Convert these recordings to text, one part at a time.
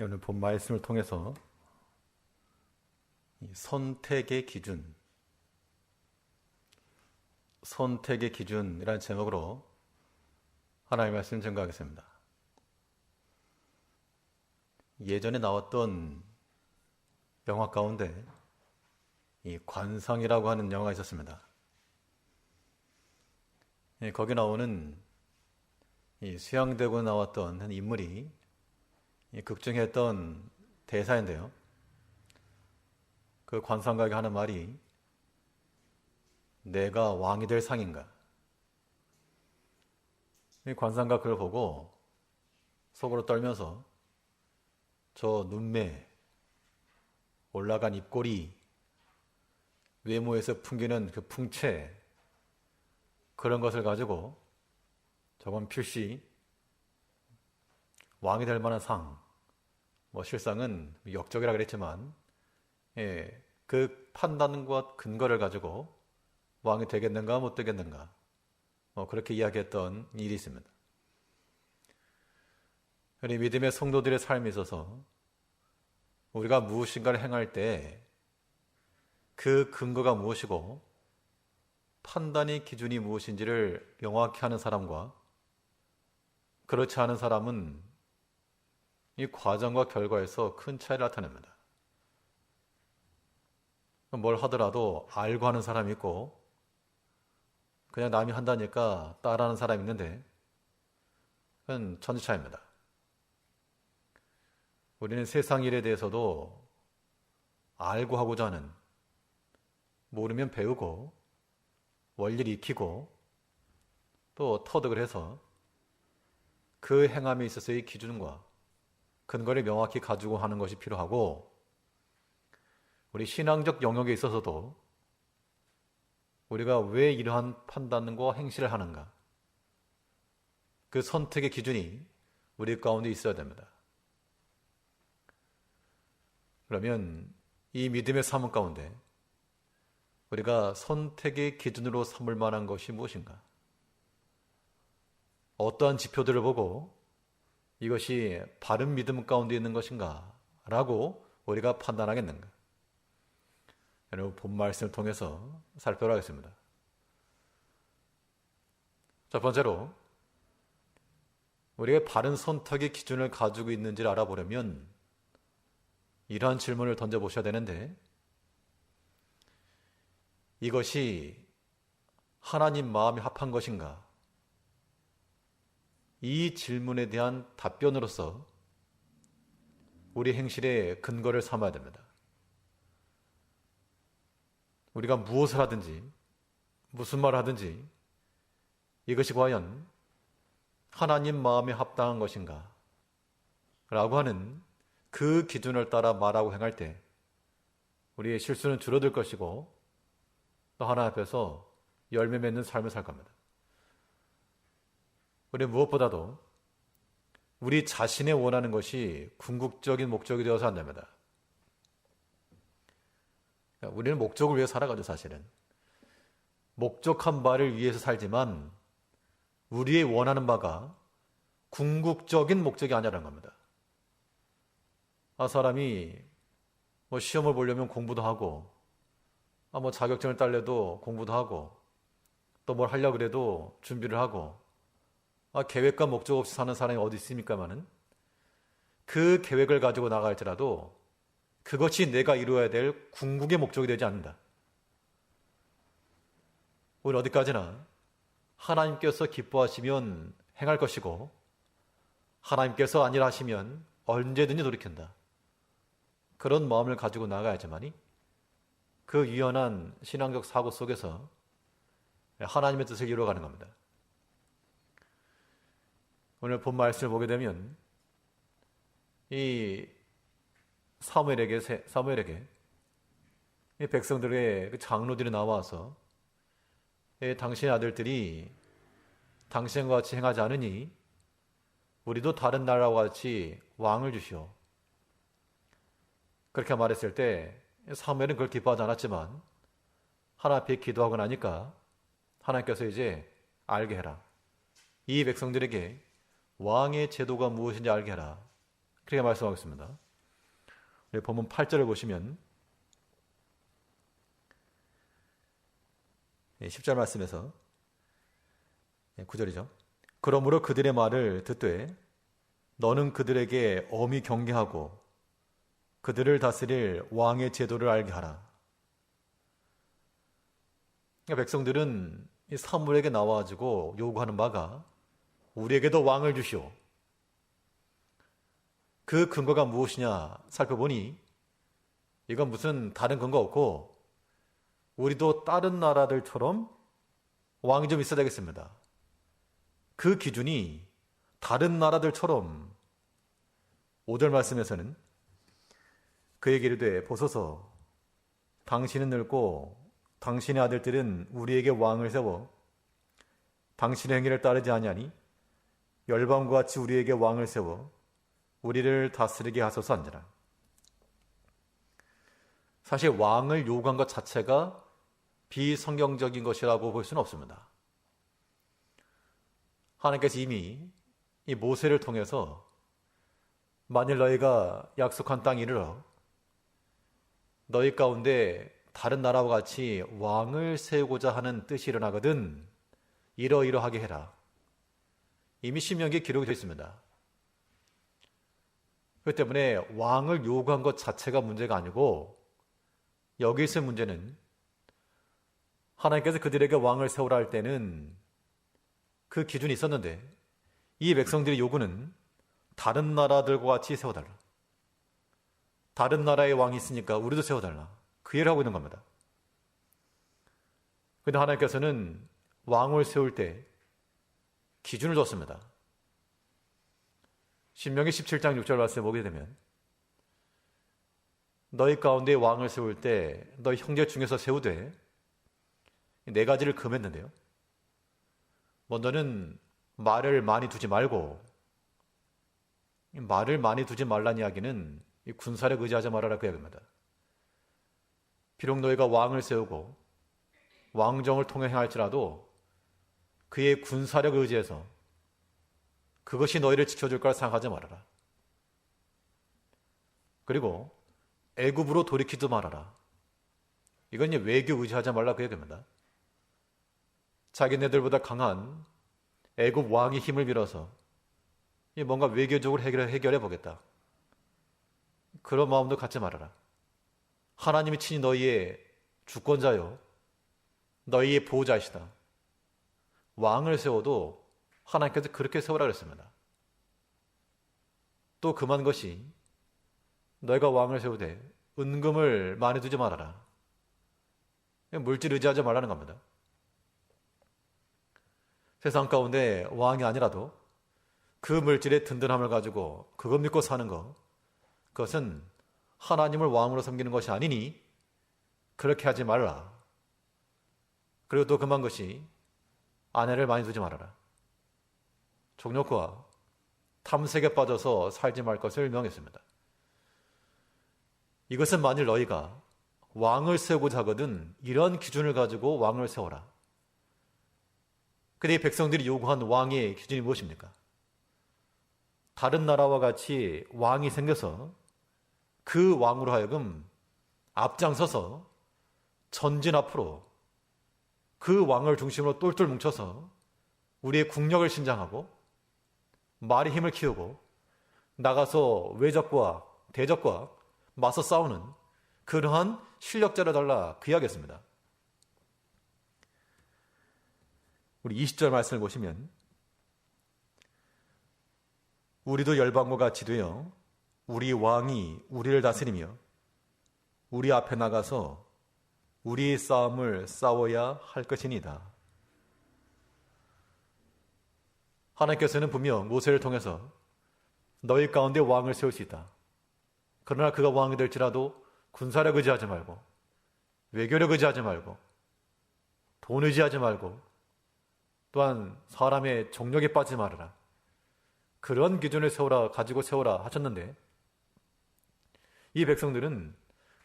오늘 본 말씀을 통해서 이 선택의 기준이라는 제목으로 하나님의 말씀을 증거하겠습니다. 예전에 나왔던 영화 가운데 이 관상이라고 하는 영화가 있었습니다. 거기 나오는 이 수양되고 나왔던 한 인물이 극중에 했던 대사인데요. 그 관상가가 하는 말이 내가 왕이 될 상인가? 이 관상가 그걸 보고 속으로 떨면서 저 눈매, 올라간 입꼬리, 외모에서 풍기는 그 풍채, 그런 것을 가지고 저건 필시 왕이 될 만한 상, 실상은 역적이라 그랬지만, 그 판단과 근거를 가지고 왕이 되겠는가 못 되겠는가, 그렇게 이야기했던 일이 있습니다. 우리 믿음의 성도들의 삶에 있어서 우리가 무엇인가를 행할 때 그 근거가 무엇이고 판단의 기준이 무엇인지를 명확히 하는 사람과 그렇지 않은 사람은 이 과정과 결과에서 큰 차이를 나타냅니다. 뭘 하더라도 알고 하는 사람이 있고 그냥 남이 한다니까 따라하는 사람이 있는데 그건 천지 차이입니다. 우리는 세상 일에 대해서도 알고 하고자 하는, 모르면 배우고 원리를 익히고 또 터득을 해서 그 행함에 있어서의 기준과 근거를 명확히 가지고 하는 것이 필요하고, 우리 신앙적 영역에 있어서도 우리가 왜 이러한 판단과 행실을 하는가, 그 선택의 기준이 우리 가운데 있어야 됩니다. 그러면 이 믿음의 삶 가운데 우리가 선택의 기준으로 삼을 만한 것이 무엇인가? 어떠한 지표들을 보고 이것이 바른 믿음 가운데 있는 것인가? 라고 우리가 판단하겠는가? 여러분, 본 말씀을 통해서 살펴보도록 하겠습니다. 첫 번째로, 우리가 바른 선택의 기준을 가지고 있는지를 알아보려면 이러한 질문을 던져보셔야 되는데, 이것이 하나님 마음에 합한 것인가? 이 질문에 대한 답변으로서 우리 행실의 근거를 삼아야 됩니다. 우리가 무엇을 하든지 무슨 말을 하든지 이것이 과연 하나님 마음에 합당한 것인가? 라고 하는 그 기준을 따라 말하고 행할 때 우리의 실수는 줄어들 것이고 또 하나님 앞에서 열매 맺는 삶을 살 겁니다. 우리 무엇보다도 우리 자신의 원하는 것이 궁극적인 목적이 되어서 안 됩니다. 우리는 목적을 위해 살아가죠, 사실은. 목적한 바를 위해서 살지만 우리의 원하는 바가 궁극적인 목적이 아니라는 겁니다. 사람이 시험을 보려면 공부도 하고, 자격증을 따려도 공부도 하고, 또 뭘 하려고 그래도 준비를 하고, 계획과 목적 없이 사는 사람이 어디 있습니까마는 그 계획을 가지고 나갈지라도 그것이 내가 이루어야 될 궁극의 목적이 되지 않는다. 우리 어디까지나 하나님께서 기뻐하시면 행할 것이고 하나님께서 아니라 하시면 언제든지 돌이킨다. 그런 마음을 가지고 나가야지만이 그 유연한 신앙적 사고 속에서 하나님의 뜻을 이루어가는 겁니다. 오늘 본 말씀을 보게 되면 이 사무엘에게 이 백성들의 그 장로들이 나와서 당신의 아들들이 당신과 같이 행하지 않으니 우리도 다른 나라와 같이 왕을 주시오. 그렇게 말했을 때 사무엘은 그걸 기뻐하지 않았지만 하나님 앞에 기도하고 나니까 하나님께서 이제 알게 해라. 이 백성들에게 왕의 제도가 무엇인지 알게 해라. 그렇게 말씀하겠습니다. 본문 8절을 보시면 10절 말씀에서 9절이죠. 그러므로 그들의 말을 듣되 너는 그들에게 엄히 경계하고 그들을 다스릴 왕의 제도를 알게 하라. 백성들은 이 사무엘에게 나와가지고 요구하는 바가 우리에게도 왕을 주시오. 그 근거가 무엇이냐 살펴보니 이건 무슨 다른 근거 없고 우리도 다른 나라들처럼 왕이 좀 있어야 되겠습니다. 그 기준이 다른 나라들처럼 5절 말씀에서는 그에게 이르되 보소서 당신은 늙고 당신의 아들들은 우리에게 왕을 세워 당신의 행위를 따르지 아니하니 열방과 같이 우리에게 왕을 세워 우리를 다스리게 하소서 한지라. 사실 왕을 요구한 것 자체가 비성경적인 것이라고 볼 수는 없습니다. 하나님께서 이미 이 모세를 통해서 만일 너희가 약속한 땅에 이르러 너희 가운데 다른 나라와 같이 왕을 세우고자 하는 뜻이 일어나거든 이러이러하게 해라. 이미 신명기에 기록이 되어 있습니다. 그렇기 때문에 왕을 요구한 것 자체가 문제가 아니고 여기 있을 문제는 하나님께서 그들에게 왕을 세우라 할 때는 그 기준이 있었는데 이 백성들의 요구는 다른 나라들과 같이 세워달라. 다른 나라의 왕이 있으니까 우리도 세워달라. 그 일을 하고 있는 겁니다. 그런데 하나님께서는 왕을 세울 때 기준을 뒀습니다. 신명기 17장 6절 말씀에 보게 되면 너희 가운데 왕을 세울 때 너희 형제 중에서 세우되 네 가지를 금했는데요. 먼저는 말을 많이 두지 말고, 말을 많이 두지 말라는 이야기는 군사력 의지하지 말아라 그 이야기입니다. 비록 너희가 왕을 세우고 왕정을 통해 행할지라도 그의 군사력 의지해서 그것이 너희를 지켜줄 거라 생각하지 말아라. 그리고 애굽으로 돌이키지 말아라. 이건 외교 의지하지 말라 그 얘기입니다. 자기네들보다 강한 애굽 왕의 힘을 빌어서 뭔가 외교적으로 해결해 보겠다. 그런 마음도 갖지 말아라. 하나님이 친히 너희의 주권자요 너희의 보호자이시다. 왕을 세워도 하나님께서 그렇게 세우라 그랬습니다. 또 금한 것이 너희가 왕을 세우되 은금을 많이 두지 말아라. 물질 의지하지 말라는 겁니다. 세상 가운데 왕이 아니라도 그 물질의 든든함을 가지고 그것 믿고 사는 것, 그것은 하나님을 왕으로 섬기는 것이 아니니 그렇게 하지 말라. 그리고 또 금한 것이 아내를 많이 두지 말아라. 종력과 탐색에 빠져서 살지 말 것을 명했습니다. 이것은 만일 너희가 왕을 세우고자 하거든 이런 기준을 가지고 왕을 세워라. 근데 이 백성들이 요구한 왕의 기준이 무엇입니까? 다른 나라와 같이 왕이 생겨서 그 왕으로 하여금 앞장서서 전진 앞으로 그 왕을 중심으로 똘똘 뭉쳐서 우리의 국력을 신장하고 말의 힘을 키우고 나가서 외적과 대적과 맞서 싸우는 그러한 실력자를 달라 그 이야기였습니다. 우리 20절 말씀을 보시면 우리도 열방과 같이 되어 우리 왕이 우리를 다스리며 우리 앞에 나가서 우리의 싸움을 싸워야 할 것이니다. 하나님께서는 분명 모세를 통해서 너희 가운데 왕을 세울 수 있다. 그러나 그가 왕이 될지라도 군사력 의지하지 말고 외교력 의지하지 말고 돈 의지하지 말고 또한 사람의 정력에 빠지지 말아라. 그런 기준을 가지고 세우라 하셨는데 이 백성들은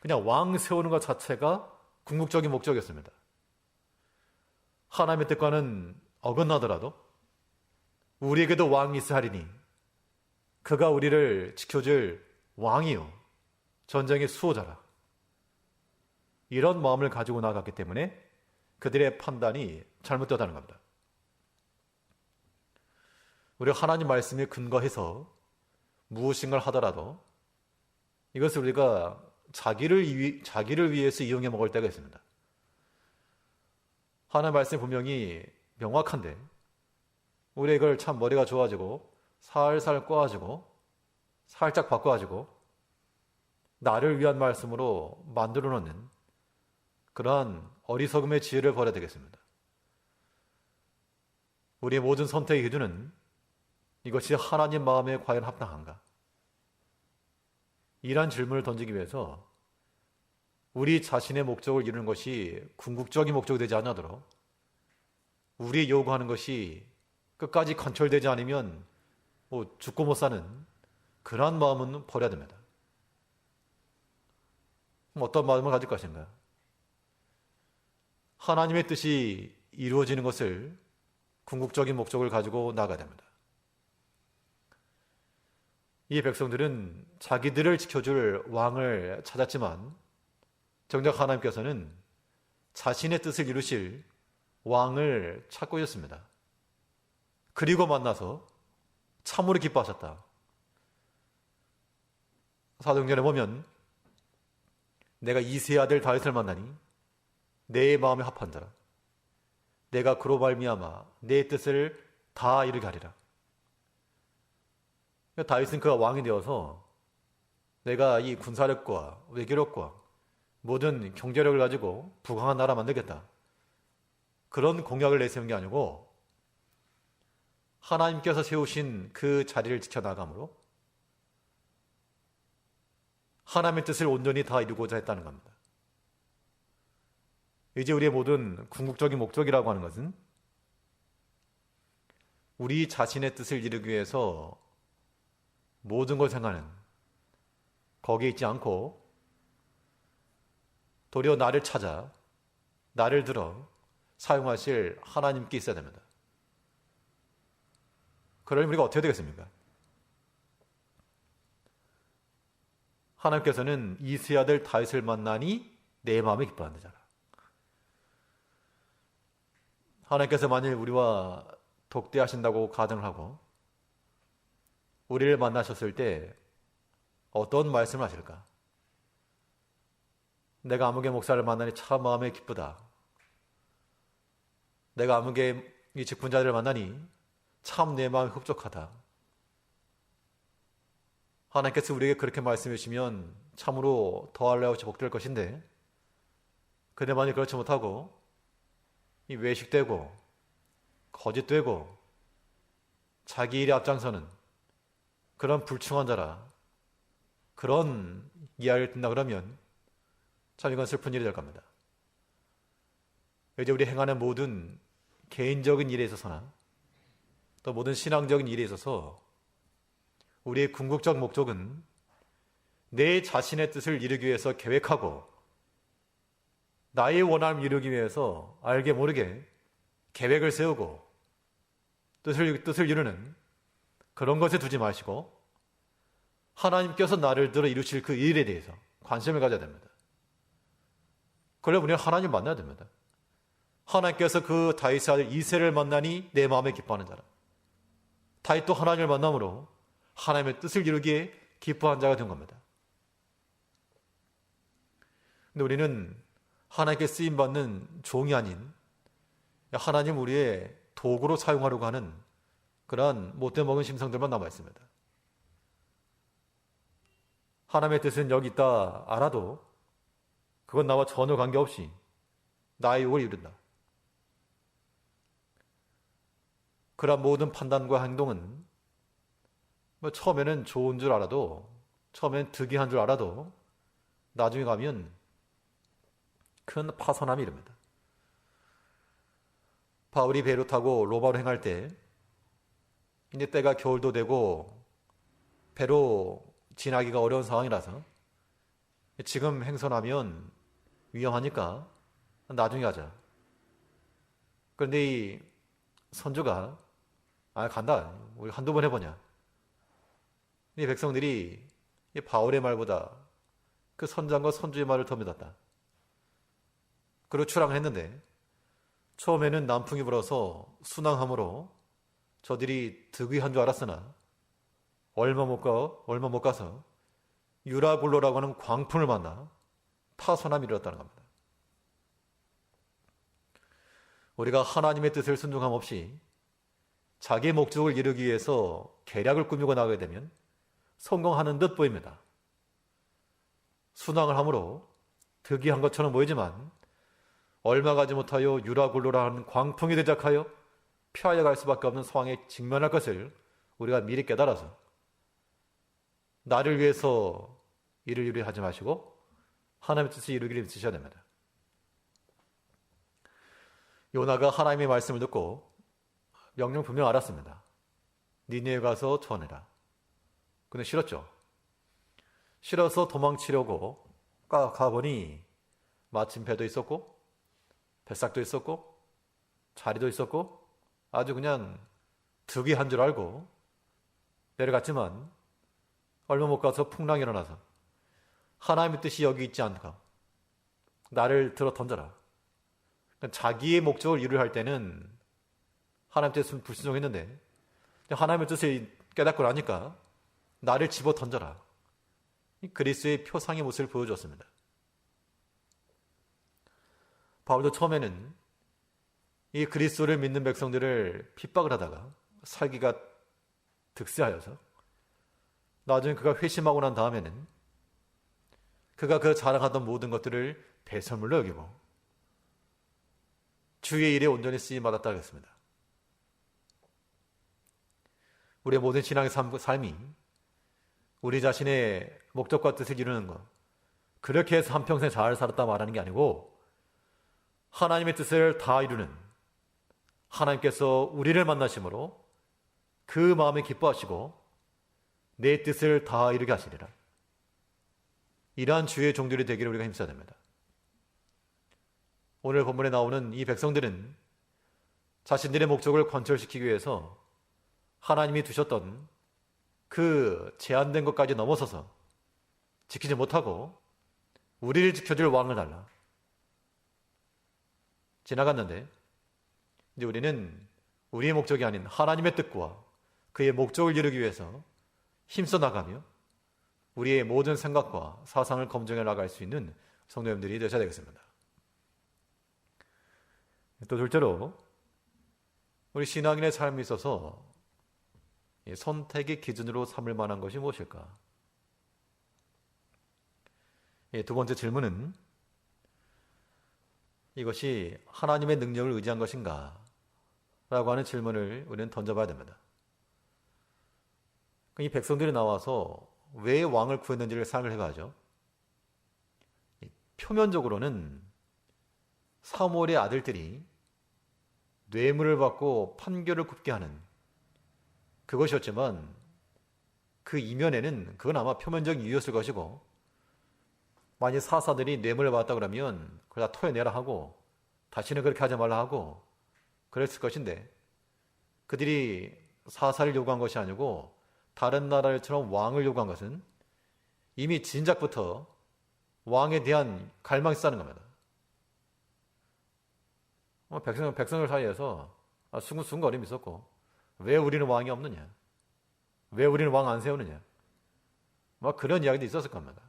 그냥 왕 세우는 것 자체가 궁극적인 목적이었습니다. 하나님의 뜻과는 어긋나더라도 우리에게도 왕이 있으리니 그가 우리를 지켜줄 왕이요, 전쟁의 수호자라. 이런 마음을 가지고 나갔기 때문에 그들의 판단이 잘못되었다는 겁니다. 우리가 하나님 말씀에 근거해서 무엇인가를 하더라도 이것을 우리가 자기를 위해서 이용해 먹을 때가 있습니다. 하나님 말씀이 분명히 명확한데 우리 이걸 참 머리가 좋아지고 살살 꼬아지고 살짝 바꿔가지고 나를 위한 말씀으로 만들어 놓는 그러한 어리석음의 지혜를 버려야 되겠습니다. 우리의 모든 선택의 기준은 이것이 하나님 마음에 과연 합당한가? 이러한 질문을 던지기 위해서 우리 자신의 목적을 이루는 것이 궁극적인 목적이 되지 않도록 우리 요구하는 것이 끝까지 관철되지 않으면 죽고 못 사는 그러한 마음은 버려야 됩니다. 그럼 어떤 마음을 가질 것인가? 하나님의 뜻이 이루어지는 것을 궁극적인 목적을 가지고 나아가야 됩니다. 이 백성들은 자기들을 지켜줄 왕을 찾았지만 정작 하나님께서는 자신의 뜻을 이루실 왕을 찾고 있었습니다. 그리고 만나서 참으로 기뻐하셨다. 사도행전에 보면 내가 이새의 아들 다윗을 만나니 내 마음에 합한 자라. 내가 그로 말미암아 내 뜻을 다 이루게 하리라. 다윗은 그가 왕이 되어서 내가 이 군사력과 외교력과 모든 경제력을 가지고 부강한 나라 만들겠다. 그런 공약을 내세운 게 아니고 하나님께서 세우신 그 자리를 지켜나가므로 하나님의 뜻을 온전히 다 이루고자 했다는 겁니다. 이제 우리의 모든 궁극적인 목적이라고 하는 것은 우리 자신의 뜻을 이루기 위해서 모든 걸 생각하는 거기에 있지 않고 도리어 나를 찾아 나를 들어 사용하실 하나님께 있어야 됩니다. 그러면 우리가 어떻게 되겠습니까? 하나님께서는 이새의 아들 다윗을 만나니 내 마음에 기뻐하는 자라. 하나님께서 만일 우리와 독대하신다고 가정을 하고 우리를 만나셨을 때 어떤 말씀을 하실까? 내가 아무개 목사를 만나니 참 마음에 기쁘다. 내가 아무개 이 직분자들을 만나니 참 내 마음이 흡족하다. 하나님께서 우리에게 그렇게 말씀해 주시면 참으로 더할래 없이 복될 것인데 그대 만일 그렇지 못하고 이 외식되고 거짓되고 자기 일에 앞장서는 그런 불충한 자라 그런 이야기를 듣는다 그러면 참 이건 슬픈 일이 될 겁니다. 이제 우리 행하는 모든 개인적인 일에 있어서나 또 모든 신앙적인 일에 있어서 우리의 궁극적 목적은 내 자신의 뜻을 이루기 위해서 계획하고 나의 원함을 이루기 위해서 알게 모르게 계획을 세우고 뜻을 이루는 그런 것에 두지 마시고 하나님께서 나를 들어 이루실 그 일에 대해서 관심을 가져야 됩니다. 그러면 우리는 하나님 만나야 됩니다. 하나님께서 그 다윗의 아들 이새를 만나니 내 마음에 기뻐하는 자라. 다윗도 하나님을 만남으로 하나님의 뜻을 이루기에 기뻐한 자가 된 겁니다. 근데 우리는 하나님께 쓰임받는 종이 아닌 하나님 우리의 도구로 사용하려고 하는 그러한 못돼 먹은 심성들만 남아 있습니다. 하나님의 뜻은 여기 있다 알아도 그건 나와 전혀 관계없이 나의 욕을 이룬다. 그러한 모든 판단과 행동은 처음에는 좋은 줄 알아도 처음에는 득이한 줄 알아도 나중에 가면 큰 파선함이 이릅니다. 바울이 배로 타고 로마로 행할 때 이제 때가 겨울도 되고 배로 지나기가 어려운 상황이라서 지금 행선하면 위험하니까 나중에 가자. 그런데 이 선주가 간다. 우리 한두 번 해보냐. 이 백성들이 이 바울의 말보다 그 선장과 선주의 말을 더 믿었다. 그리고 출항을 했는데 처음에는 남풍이 불어서 순항함으로 저들이 득의한 줄 알았으나 얼마 못 가서 유라굴로라고 하는 광풍을 만나 파손함이 이르렀다는 겁니다. 우리가 하나님의 뜻을 순종함 없이 자기의 목적을 이루기 위해서 계략을 꾸미고 나가게 되면 성공하는 듯 보입니다. 순항을 함으로 득의한 것처럼 보이지만 얼마 가지 못하여 유라굴로라는 광풍이 대적하여 피하여 갈 수밖에 없는 상황에 직면할 것을 우리가 미리 깨달아서 나를 위해서 일을 이루려 하지 마시고 하나님의 뜻을 이루기를 믿으셔야 됩니다. 요나가 하나님의 말씀을 듣고 명령 분명 알았습니다. 니네에 가서 전해라. 근데 싫었죠. 싫어서 도망치려고 가보니 마침 배도 있었고 뱃삭도 있었고 자리도 있었고 아주 그냥 득이한 줄 알고 내려갔지만 얼마 못 가서 풍랑이 일어나서 하나님의 뜻이 여기 있지 않가 나를 들어 던져라. 자기의 목적을 이루려 할 때는 하나님의 뜻은 불순종했는데 하나님의 뜻을 깨닫고 나니까 나를 집어 던져라. 그리스도의 표상의 모습을 보여주었습니다. 바울도 처음에는 이 그리스도를 믿는 백성들을 핍박을 하다가 살기가 득세하여서 나중에 그가 회심하고 난 다음에는 그가 그 자랑하던 모든 것들을 배설물로 여기고 주의 일에 온전히 쓰임받았다 하겠습니다. 우리의 모든 신앙의 삶이 우리 자신의 목적과 뜻을 이루는 것, 그렇게 해서 한평생 잘 살았다 말하는 게 아니고 하나님의 뜻을 다 이루는 하나님께서 우리를 만나심으로 그 마음에 기뻐하시고 내 뜻을 다 이루게 하시리라. 이러한 주의 종들이 되기를 우리가 힘써야 됩니다. 오늘 본문에 나오는 이 백성들은 자신들의 목적을 관철시키기 위해서 하나님이 두셨던 그 제한된 것까지 넘어서서 지키지 못하고 우리를 지켜줄 왕을 달라 지나갔는데 이제 우리는 우리의 목적이 아닌 하나님의 뜻과 그의 목적을 이루기 위해서 힘써 나가며 우리의 모든 생각과 사상을 검증해 나갈 수 있는 성도님들이 되셔야 되겠습니다. 또 둘째로 우리 신앙인의 삶에 있어서 선택의 기준으로 삼을 만한 것이 무엇일까? 두 번째 질문은 이것이 하나님의 능력을 의지한 것인가? 라고 하는 질문을 우리는 던져봐야 됩니다. 이 백성들이 나와서 왜 왕을 구했는지를 생각을 해봐야죠. 표면적으로는 사무엘의 아들들이 뇌물을 받고 판결을 굽게 하는 그것이었지만 그 이면에는 그건 아마 표면적인 이유였을 것이고 만약 사사들이 뇌물을 받았다 그러면 그걸 다 토해내라 하고 다시는 그렇게 하지 말라 하고 그랬을 것인데 그들이 사사를 요구한 것이 아니고 다른 나라들처럼 왕을 요구한 것은 이미 진작부터 왕에 대한 갈망이 있다는 겁니다. 백성들 사이에서 수근수근거림이 있었고 왜 우리는 왕이 없느냐? 왜 우리는 왕 안 세우느냐? 그런 이야기도 있었을 겁니다.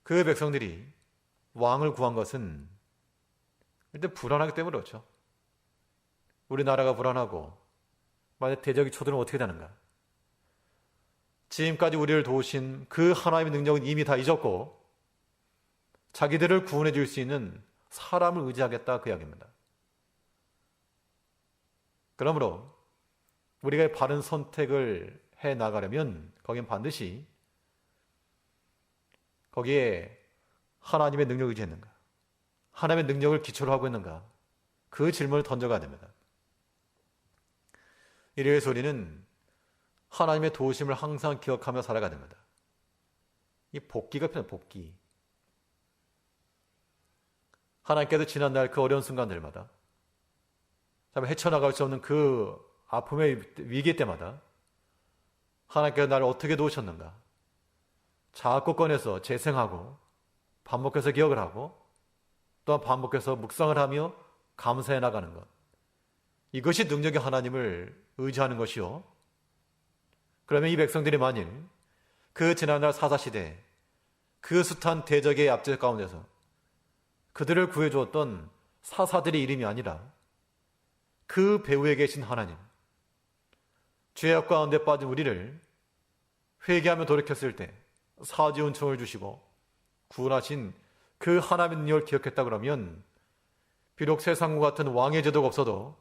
그 백성들이 왕을 구한 것은 일단 불안하기 때문에 그렇죠. 우리나라가 불안하고 만약 대적이 쳐들면 어떻게 되는가? 지금까지 우리를 도우신 그 하나님의 능력은 이미 다 잊었고 자기들을 구원해 줄 수 있는 사람을 의지하겠다 그 이야기입니다. 그러므로 우리가 바른 선택을 해 나가려면 거기엔 반드시 거기에 하나님의 능력을 의지했는가? 하나님의 능력을 기초로 하고 있는가? 그 질문을 던져가야 됩니다. 이래서 우리는 하나님의 도우심을 항상 기억하며 살아가야 됩니다. 이 복기가 필요해요. 복기. 하나님께서 지난날 그 어려운 순간들마다 참 헤쳐나갈 수 없는 그 아픔의 위기 때마다 하나님께서 나를 어떻게 도우셨는가 자꾸 꺼내서 재생하고 반복해서 기억을 하고 또한 반복해서 묵상을 하며 감사해 나가는 것. 이것이 능력의 하나님을 의지하는 것이요. 그러면 이 백성들이 만일 그 지난날 사사시대에 그 숱한 대적의 압제 가운데서 그들을 구해주었던 사사들의 이름이 아니라 그 배후에 계신 하나님, 죄악 가운데 빠진 우리를 회개하며 돌이켰을 때 사지 은총을 주시고 구원하신 그 하나님의 능력을 기억했다 그러면 비록 세상과 같은 왕의 제도가 없어도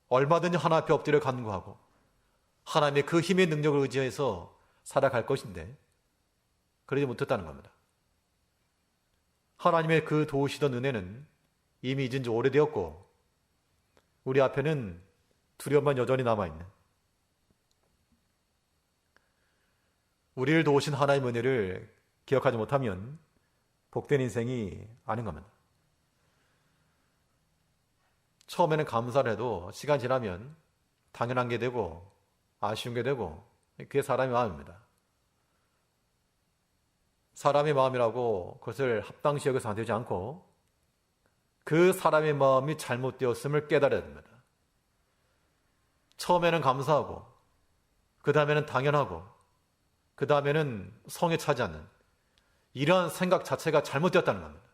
얼마든지 하나님 앞에 엎드려 간구하고 하나님의 그 힘의 능력을 의지해서 살아갈 것인데 그러지 못했다는 겁니다. 하나님의 그 도우시던 은혜는 이미 잊은 지 오래되었고 우리 앞에는 두려움만 여전히 남아있는, 우리를 도우신 하나님의 은혜를 기억하지 못하면 복된 인생이 아닌 겁니다. 처음에는 감사를 해도 시간 지나면 당연한 게 되고 아쉬운 게 되고 그게 사람의 마음입니다. 사람의 마음이라고 그것을 합당시 여겨서 안 되지 않고 그 사람의 마음이 잘못되었음을 깨달아야 됩니다. 처음에는 감사하고 그 다음에는 당연하고 그 다음에는 성에 차지 않는 이러한 생각 자체가 잘못되었다는 겁니다.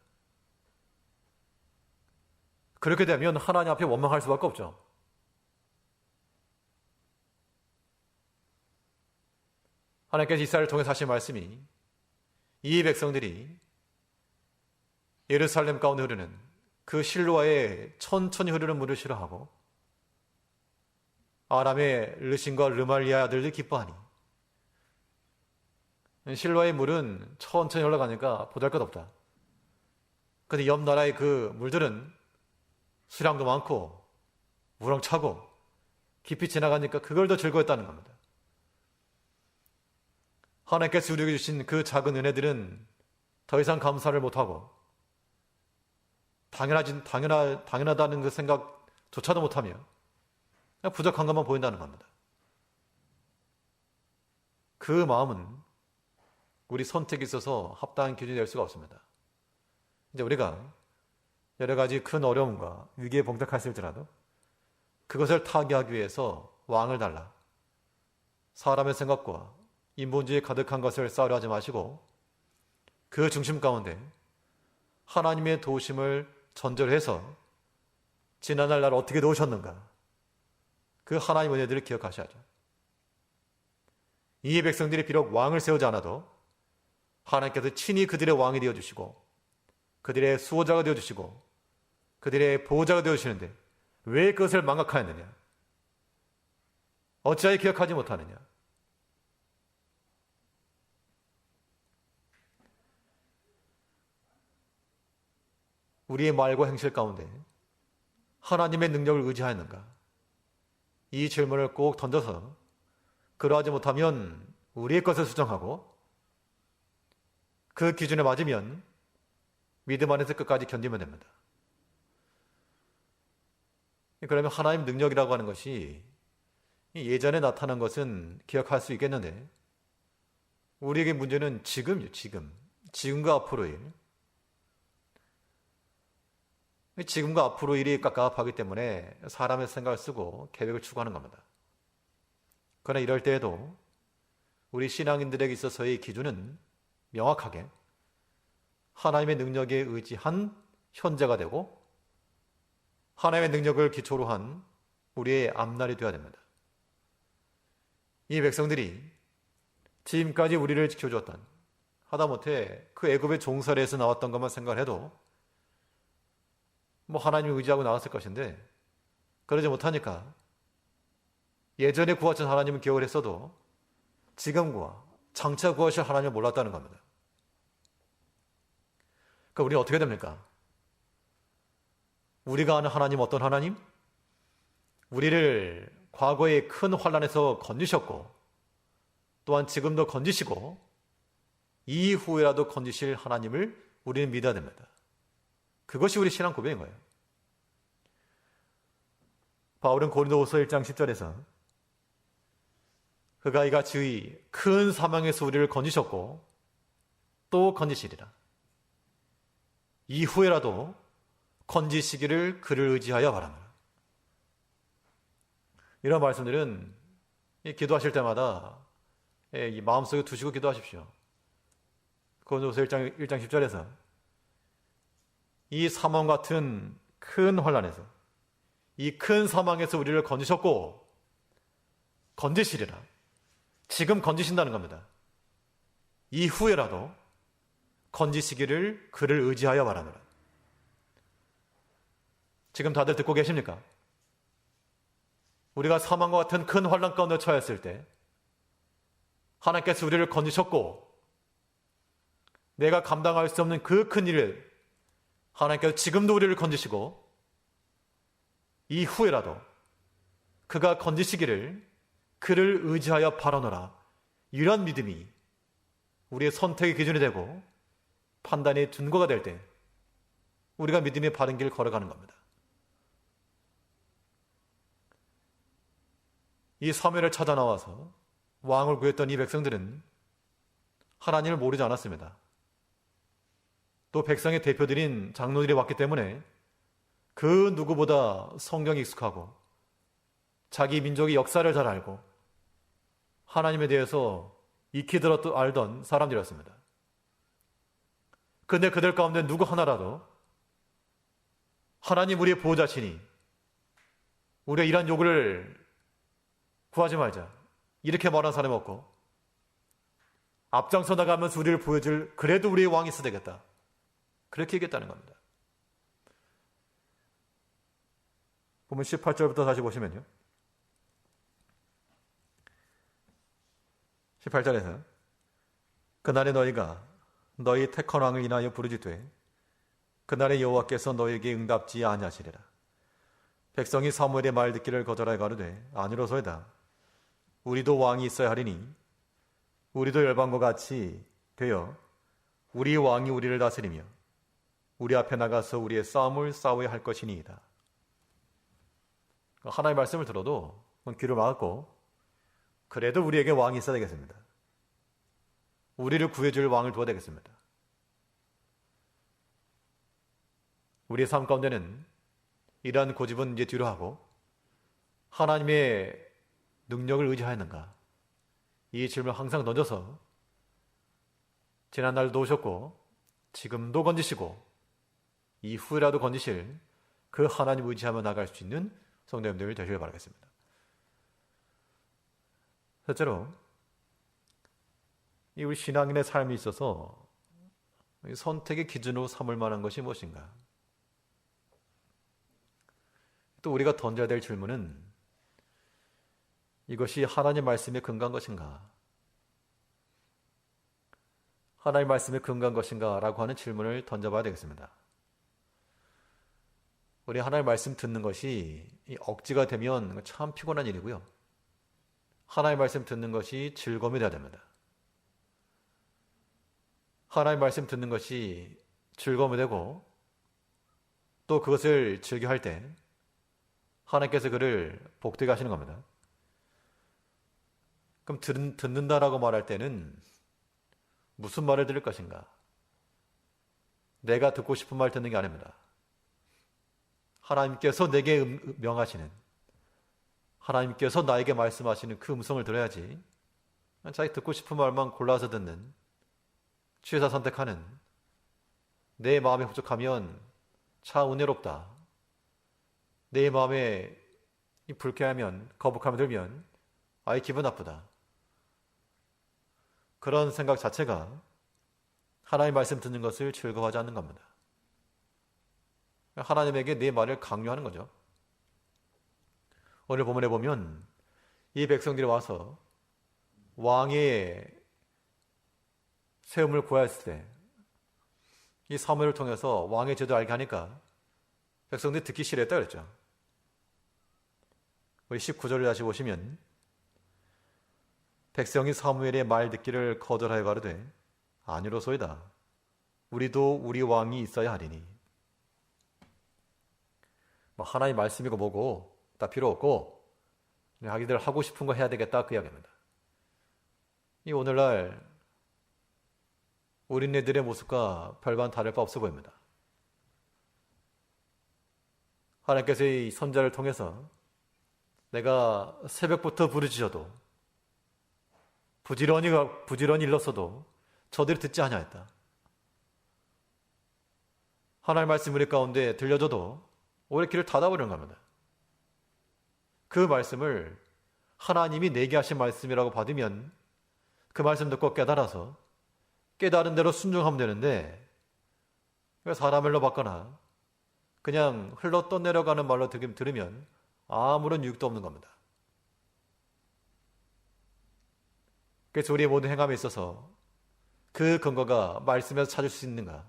그렇게 되면 하나님 앞에 원망할 수밖에 없죠. 하나님께서 이스라엘을 통해서 하신 말씀이 이 백성들이 예루살렘 가운데 흐르는 그 실로아의 천천히 흐르는 물을 싫어하고 아람의 르신과 르말리아 아들들이 기뻐하니, 실로아의 물은 천천히 흘러가니까 보잘것없다. 그런데 옆 나라의 그 물들은 수량도 많고 우렁차고 깊이 지나가니까 그걸 더 즐거웠다는 겁니다. 하나님께서 우리에게 주신 그 작은 은혜들은 더 이상 감사를 못하고 당연하다는 그 생각조차도 못하며 그냥 부족한 것만 보인다는 겁니다. 그 마음은 우리 선택에 있어서 합당한 기준이 될 수가 없습니다. 이제 우리가 여러 가지 큰 어려움과 위기에 봉착했을지라도 그것을 타개하기 위해서 왕을 달라 사람의 생각과 인본주의에 가득한 것을 쌓으려 하지 마시고 그 중심 가운데 하나님의 도우심을 전절해서 지난날 나를 어떻게 도우셨는가 그 하나님의 은혜들을 기억하셔야죠. 이 백성들이 비록 왕을 세우지 않아도 하나님께서 친히 그들의 왕이 되어주시고 그들의 수호자가 되어주시고 그들의 보호자가 되어주시는데 왜 그것을 망각하였느냐? 어찌하여 기억하지 못하느냐? 우리의 말과 행실 가운데 하나님의 능력을 의지하였는가? 이 질문을 꼭 던져서 그러하지 못하면 우리의 것을 수정하고 그 기준에 맞으면 믿음 안에서 끝까지 견디면 됩니다. 그러면 하나님 능력이라고 하는 것이 예전에 나타난 것은 기억할 수 있겠는데 우리에게 문제는 지금이요. 지금과 앞으로의 일. 지금과 앞으로 일이 깝깝하기 때문에 사람의 생각을 쓰고 계획을 추구하는 겁니다. 그러나 이럴 때에도 우리 신앙인들에게 있어서의 기준은 명확하게 하나님의 능력에 의지한 현재가 되고 하나님의 능력을 기초로 한 우리의 앞날이 되어야 됩니다. 이 백성들이 지금까지 우리를 지켜주었던 하다못해 그 애굽의 종살이에서 나왔던 것만 생각해도 하나님을 의지하고 나왔을 것인데 그러지 못하니까 예전에 구하신 하나님은 기억을 했어도 지금과 장차 구하실 하나님을 몰랐다는 겁니다. 그러니까 우리는 어떻게 됩니까? 우리가 아는 하나님 어떤 하나님? 우리를 과거의 큰 환난에서 건지셨고 또한 지금도 건지시고 이후에라도 건지실 하나님을 우리는 믿어야 됩니다. 그것이 우리 신앙 고백인 거예요. 바울은 고린도후서 1장 10절에서 그가 이같이 큰 사망에서 우리를 건지셨고 또 건지시리라. 이후에라도 건지시기를 그를 의지하여 바랍니다. 이런 말씀들은 기도하실 때마다 이 마음속에 두시고 기도하십시오. 고린도후서 1장 10절에서 이 사망 같은 큰 환난에서, 이 큰 사망에서 우리를 건지셨고 건지시리라. 지금 건지신다는 겁니다. 이후에라도 건지시기를 그를 의지하여 바라노라. 지금 다들 듣고 계십니까? 우리가 사망과 같은 큰 환난 가운데 처했을 때 하나님께서 우리를 건지셨고 내가 감당할 수 없는 그 큰 일을 하나님께서 지금도 우리를 건지시고 이후에라도 그가 건지시기를 그를 의지하여 바라노라. 이런 믿음이 우리의 선택의 기준이 되고 판단의 준거가 될 때 우리가 믿음의 바른 길을 걸어가는 겁니다. 이 사무엘을 찾아 나와서 왕을 구했던 이 백성들은 하나님을 모르지 않았습니다. 또 백성의 대표들인 장로들이 왔기 때문에 그 누구보다 성경에 익숙하고 자기 민족의 역사를 잘 알고 하나님에 대해서 익히 들었던 알던 사람들이었습니다. 그런데 그들 가운데 누구 하나라도 하나님 우리의 보호자시니 우리가 이러한 요구를 구하지 말자 이렇게 말한 사람이 없고 앞장서 나가면서 우리를 보여줄 그래도 우리의 왕이 있어야 되겠다 그렇게 얘기했다는 겁니다. 보면 18절부터 다시 보시면요. 18절에서 그날에 너희가 너희 택한 왕을 인하여 부르짖되 그날에 여호와께서 너희에게 응답지 아니하시리라. 백성이 사무엘의 말 듣기를 거절하여 가로되 아니로소이다. 우리도 왕이 있어야 하리니 우리도 열방과 같이 되어 우리 왕이 우리를 다스리며 우리 앞에 나가서 우리의 싸움을 싸워야 할 것이니이다. 하나님의 말씀을 들어도 귀를 막았고 그래도 우리에게 왕이 있어야 되겠습니다. 우리를 구해줄 왕을 두어야 되겠습니다. 우리의 삶 가운데는 이러한 고집은 이제 뒤로 하고 하나님의 능력을 의지하였는가? 이 질문을 항상 던져서 지난날도 오셨고 지금도 건지시고 이후에라도 건지실 그 하나님 의지하며 나갈 수 있는 성도님들 되시길 바라겠습니다. 셋째로 이 우리 신앙인의 삶에 있어서 선택의 기준으로 삼을 만한 것이 무엇인가? 또 우리가 던져야 될 질문은 이것이 하나님 말씀에 근거한 것인가? 하나님 말씀에 근거한 것인가? 라고 하는 질문을 던져봐야 되겠습니다. 우리 하나님 말씀 듣는 것이 억지가 되면 참 피곤한 일이고요. 하나님 말씀 듣는 것이 즐거움이 되어야 됩니다. 하나님 말씀 듣는 것이 즐거움이 되고 또 그것을 즐겨 할 때 하나님께서 그를 복되게 하시는 겁니다. 그럼 듣는다라고 말할 때는 무슨 말을 들을 것인가? 내가 듣고 싶은 말 듣는 게 아닙니다. 하나님께서 내게 명하시는, 하나님께서 나에게 말씀하시는 그 음성을 들어야지 자기 듣고 싶은 말만 골라서 듣는, 취해서 선택하는, 내 마음에 부족하면 참 은혜롭다, 내 마음에 불쾌하면, 거북함이 들면 아예 기분 나쁘다, 그런 생각 자체가 하나님 말씀 듣는 것을 즐거워하지 않는 겁니다. 하나님에게 내 말을 강요하는 거죠. 오늘 본문에 보면 이 백성들이 와서 왕의 세움을 구하였을 때 이 사무엘을 통해서 왕의 제도 알게 하니까 백성들이 듣기 싫어했다 그랬죠. 우리 19절을 다시 보시면 백성이 사무엘의 말 듣기를 거절하여 가로되 아니로소이다. 우리도 우리 왕이 있어야 하리니. 하나님 말씀이고 뭐고 다 필요 없고 자기들 하고 싶은 거 해야 되겠다 그 이야기입니다. 이 오늘날 어린애들의 모습과 별반 다를 바 없어 보입니다. 하나님께서 이 선자를 통해서 내가 새벽부터 부르짖어도 부지런히 일렀어도 저들이 듣지 아니하였다. 하나님의 말씀 우리 가운데 들려줘도 오히려 귀를 닫아버리는 겁니다. 그 말씀을 하나님이 내게 하신 말씀이라고 받으면 그 말씀 듣고 깨달아서 깨달은 대로 순종하면 되는데 사람 말로 받거나 그냥 흘러 떠내려가는 말로 들으면 아무런 유익도 없는 겁니다. 그래서 우리의 모든 행함에 있어서 그 근거가 말씀에서 찾을 수 있는가?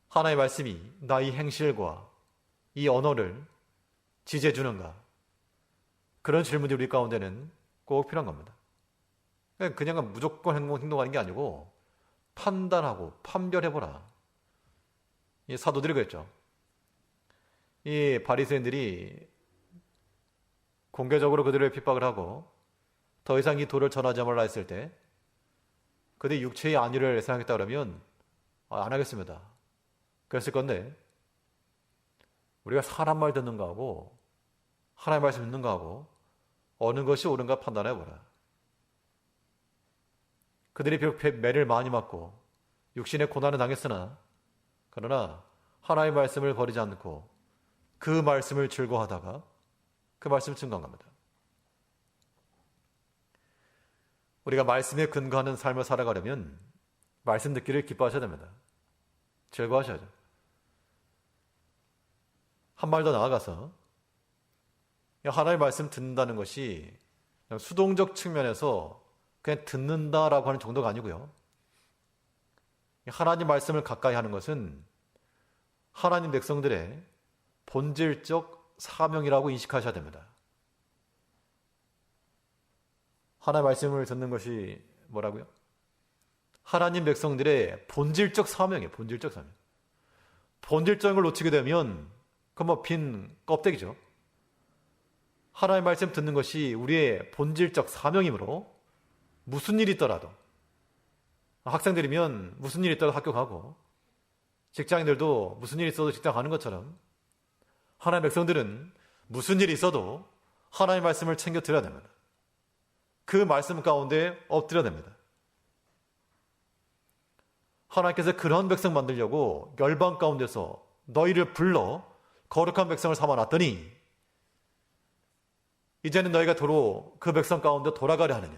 하나님의 말씀이 나의 행실과 이 언어를 지지해 주는가? 그런 질문이 우리 가운데는 꼭 필요한 겁니다. 그냥 무조건 행동하는 게 아니고 판단하고 판별해보라. 이 사도들이 그랬죠. 이 바리새인들이 공개적으로 그들을 핍박을 하고 더 이상 이 도를 전하지 말라 했을 때 그들이 육체의 안위를 생각했다 그러면 안 하겠습니다. 그랬을 건데 우리가 사람 말 듣는 거하고 하나님의 말씀 듣는 거하고 어느 것이 옳은가 판단해보라. 그들이 비록 매를 많이 맞고 육신의 고난을 당했으나 그러나 하나님의 말씀을 버리지 않고 그 말씀을 즐거워하다가 그 말씀을 증거한 겁니다. 우리가 말씀에 근거하는 삶을 살아가려면 말씀 듣기를 기뻐하셔야 됩니다. 즐거워하셔야죠. 한 발 더 나아가서 하나님의 말씀 듣는다는 것이 그냥 수동적 측면에서 그냥 듣는다라고 하는 정도가 아니고요. 하나님 말씀을 가까이 하는 것은 하나님 백성들의 본질적 사명이라고 인식하셔야 됩니다. 하나님의 말씀을 듣는 것이 뭐라고요? 하나님 백성들의 본질적 사명이에요. 본질적 사명. 본질적인 걸 놓치게 되면 그건 빈 껍데기죠. 하나님의 말씀 듣는 것이 우리의 본질적 사명이므로 무슨 일이 있더라도 학생들이면 무슨 일이 있더라도 학교 가고 직장인들도 무슨 일이 있어도 직장 가는 것처럼 하나님의 백성들은 무슨 일이 있어도 하나님의 말씀을 챙겨 드려야 됩니다. 그 말씀 가운데 엎드려야 됩니다. 하나님께서 그런 백성 만들려고 열방 가운데서 너희를 불러 거룩한 백성을 삼아놨더니 이제는 너희가 도로 그 백성 가운데 돌아가려 하느냐.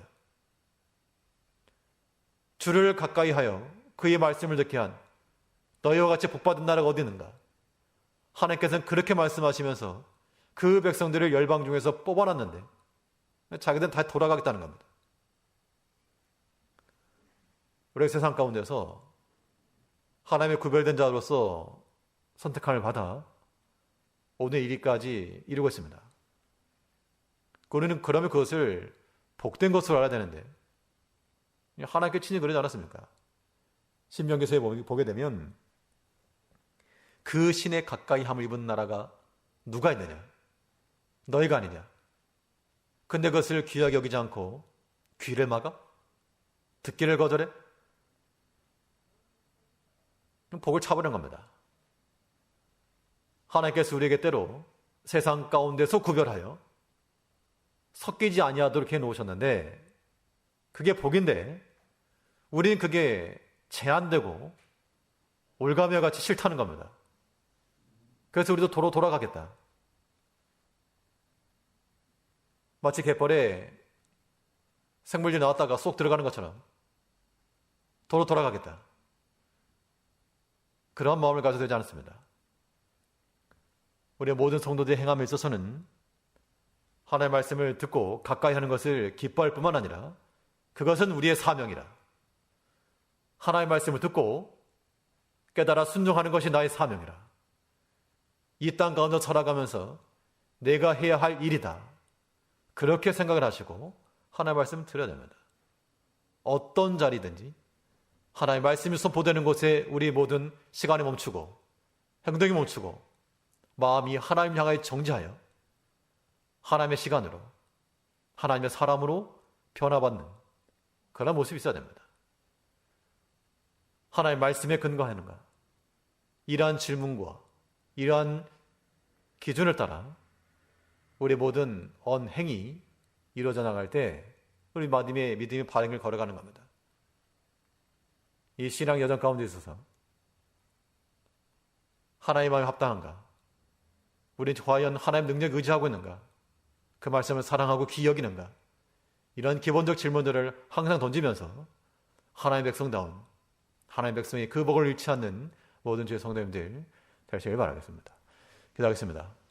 주를 가까이 하여 그의 말씀을 듣게 한 너희와 같이 복받은 나라가 어디 있는가. 하나님께서는 그렇게 말씀하시면서 그 백성들을 열방 중에서 뽑아놨는데 자기들은 다 돌아가겠다는 겁니다. 우리 세상 가운데서 하나님의 구별된 자로서 선택함을 받아 오늘 이리까지 이루고 있습니다. 우리는 그러면 그것을 복된 것으로 알아야 되는데 하나님께 친히 그러지 않았습니까? 신명기서에 보게 되면 그 신에 가까이 함을 입은 나라가 누가 있느냐? 너희가 아니냐? 근데 그것을 귀하게 여기지 않고 귀를 막아? 듣기를 거절해? 그럼 복을 차버리는 겁니다. 하나님께서 우리에게 때로 세상 가운데서 구별하여 섞이지 아니하도록 해놓으셨는데 그게 복인데 우리는 그게 제한되고 올가미와 같이 싫다는 겁니다. 그래서 우리도 도로 돌아가겠다. 마치 갯벌에 생물질 나왔다가 쏙 들어가는 것처럼 도로 돌아가겠다. 그런 마음을 가져도 되지 않습니다. 우리의 모든 성도들의 행함에 있어서는 하나님의 말씀을 듣고 가까이 하는 것을 기뻐할 뿐만 아니라 그것은 우리의 사명이라. 하나님의 말씀을 듣고 깨달아 순종하는 것이 나의 사명이라. 이 땅 가운데 살아가면서 내가 해야 할 일이다. 그렇게 생각을 하시고 하나님의 말씀을 들어야 됩니다. 어떤 자리든지 하나님의 말씀이 선포되는 곳에 우리 모든 시간이 멈추고 행동이 멈추고 마음이 하나님 향하여 정지하여 하나님의 시간으로, 하나님의 사람으로 변화받는 그런 모습이 있어야 됩니다. 하나님의 말씀에 근거하는가? 이러한 질문과 이러한 기준을 따라 우리 모든 언행이 이루어져 나갈 때 우리 믿음의 발행을 걸어가는 겁니다. 이 신앙 여정 가운데 있어서 하나님의 마음에 합당한가? 우리는 과연 하나님의 능력을 의지하고 있는가? 그 말씀을 사랑하고 귀히 여기는가? 이런 기본적 질문들을 항상 던지면서 하나님의 백성다운 하나님의 백성이 그 복을 잃지 않는 모든 주의 성도님들 되시길 바라겠습니다. 기도하겠습니다.